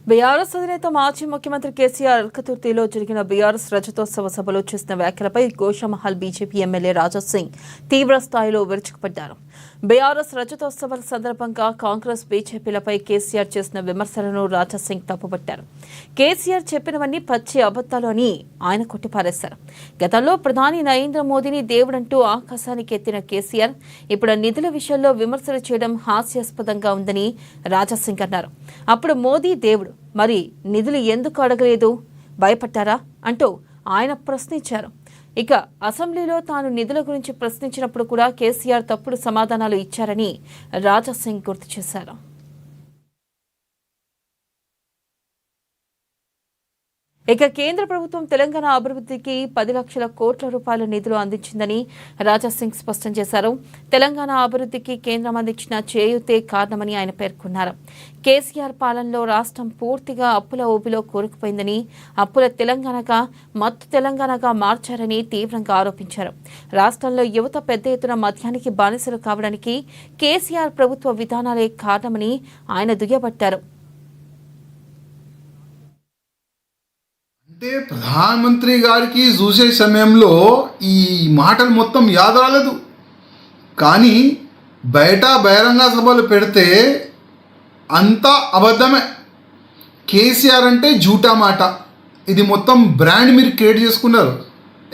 BRS అధినేత మాజీ ముఖ్యమంత్రి కేసీఆర్ అల్కతుర్తిలో జరిగిన బీఆర్ఎస్ రజతోత్సవ సభలో చేసిన వ్యాఖ్యలపై గోషామహల్ బీజేపీ ఎమ్మెల్యే రాజా సింగ్ తీవ్ర స్థాయిలో విరుచుకుపడ్డారు. బీఆర్ఎస్ రజతోత్సవాల సందర్భంగా కాంగ్రెస్ బీజేపీలపై కేసీఆర్ చేసిన విమర్శలను రాజా సింగ్ తప్పుపట్టారు. కేసీఆర్ చెప్పినవన్నీ పచ్చి అబద్దాలు అని ఆయన కొట్టిపారేశారు. గతంలో ప్రధాని నరేంద్ర మోదీని దేవుడంటూ ఆకాశానికి ఎత్తిన కేసీఆర్ ఇప్పుడు నిధుల విషయంలో విమర్శలు చేయడం హాస్యాస్పదంగా ఉందని రాజా సింగ్ అన్నారు. అప్పుడు మోదీ దేవుడు, మరి నిధులు ఎందుకు అడగలేదు, భయపడ్డారా అంటూ ఆయన ప్రశ్నించారు. ఇక అసెంబ్లీలో తాను నిధుల గురించి ప్రశ్నించినప్పుడు కూడా కేసీఆర్ తప్పుడు సమాధానాలు ఇచ్చారని రాజా సింగ్ గుర్తు చేశారు. ఇక కేంద్ర ప్రభుత్వం తెలంగాణ అభివృద్ధికి 10 లక్షల కోట్ల రూపాయల నిధులు అందించిందని రాజా సింగ్ స్పష్టం చేశారు. తెలంగాణ అభివృద్ధికి కేంద్రం అందించిన చేయూతే కారణమని ఆయన పేర్కొన్నారు. కేసీఆర్ పాలనలో రాష్ట్రం పూర్తిగా అప్పుల ఊబిలో కూరుకుపోయిందని, అప్పుల తెలంగాణగా మత్తు తెలంగాణగా మార్చారని తీవ్రంగా ఆరోపించారు. రాష్ట్రంలో యువత పెద్ద ఎత్తున మద్యానికి బానిసలు కావడానికి కేసీఆర్ ప్రభుత్వ విధానాలే కారణమని ఆయన దుయ్యబట్టారు. అంటే ప్రధానమంత్రి గారికి చూసే సమయంలో ఈ మాటలు మొత్తం యాద రాలేదు, కానీ బయట బహిరంగ సభలు పెడితే అంతా అబద్ధమే. కేసీఆర్ అంటే జూటా మాట, ఇది మొత్తం బ్రాండ్ మీరు క్రియేట్ చేసుకున్నారు.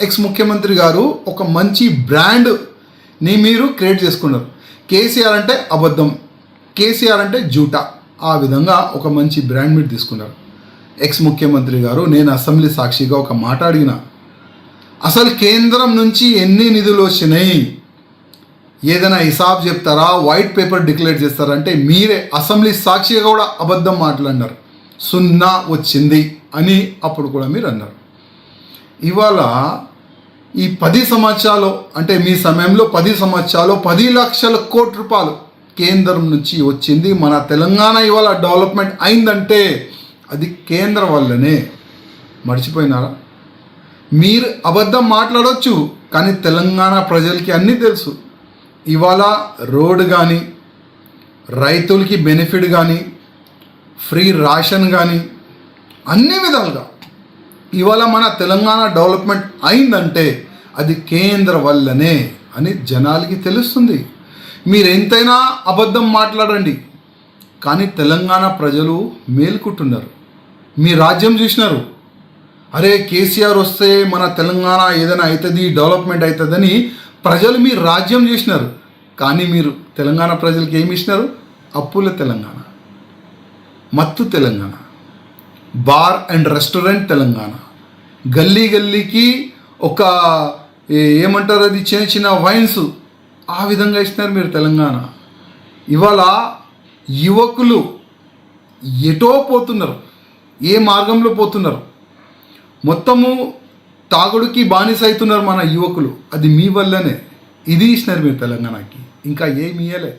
ఎక్స్ ముఖ్యమంత్రి గారు ఒక మంచి బ్రాండ్ని మీరు క్రియేట్ చేసుకున్నారు. కేసీఆర్ అంటే అబద్ధం, కేసీఆర్ అంటే జూటా, ఆ విధంగా ఒక మంచి బ్రాండ్ మీరు తీసుకున్నారు. ఎక్స్ ముఖ్యమంత్రి గారు, నేను అసెంబ్లీ సాక్షిగా ఒక మాట అడిగిన, అసలు కేంద్రం నుంచి ఎన్ని నిధులు వచ్చినాయి, ఏదైనా హిసాబ్ చెప్తారా, వైట్ పేపర్ డిక్లేర్ చేస్తారా అంటే మీరే అసెంబ్లీ సాక్షిగా కూడా అబద్ధం మాట్లాడినారు. 0 వచ్చింది అని అప్పుడు కూడా మీరు అన్నారు. ఇవాళ ఈ 10 సంవత్సరాలు అంటే మీ సమయంలో 10 సంవత్సరాలు 10 లక్షల కోట్ల రూపాయలు కేంద్రం నుంచి వచ్చింది. మన తెలంగాణ ఇవాళ డెవలప్మెంట్ అయిందంటే అది కేంద్రం వల్లనే. మర్చిపోయినారా? మీరు అబద్ధం మాట్లాడవచ్చు, కానీ తెలంగాణ ప్రజలకి అన్నీ తెలుసు. ఇవాళ రోడ్ కానీ, రైతులకి బెనిఫిట్ కానీ, ఫ్రీ రేషన్ కానీ, అన్ని విధాలుగా ఇవాళ మన తెలంగాణ డెవలప్మెంట్ అయిందంటే అది కేంద్ర వల్లనే అని జనాలకి తెలుస్తుంది. మీరు ఎంతైనా అబద్ధం మాట్లాడండి, కానీ తెలంగాణ ప్రజలు మేలుకుంటున్నారు. మీ రాజ్యం చూసినారు, అరే కేసీఆర్ వస్తే మన తెలంగాణ ఏదైనా అవుతుంది, డెవలప్మెంట్ అవుతుందని ప్రజలు మీ రాజ్యం చూసినారు. కానీ మీరు తెలంగాణ ప్రజలకి ఏమి ఇచ్చినారు? అప్పుల తెలంగాణ, మత్తు Telangana, bar and restaurant Telangana, గల్లీ గల్లీకి ఒక ఏమంటారు అది చిన్న చిన్న వైన్స్, ఆ విధంగా ఇచ్చినారు మీరు తెలంగాణ. ఇవాళ యువకులు ఎటో పోతున్నారు, ఏ మార్గంలో పోతున్నారు, మొత్తము తాగుడుకి బానిస అవుతున్నారు మన యువకులు. అది మీ వల్లనే. ఇది ఇచ్చినారు మీరు తెలంగాణకి, ఇంకా ఏమి ఇయ్యలే.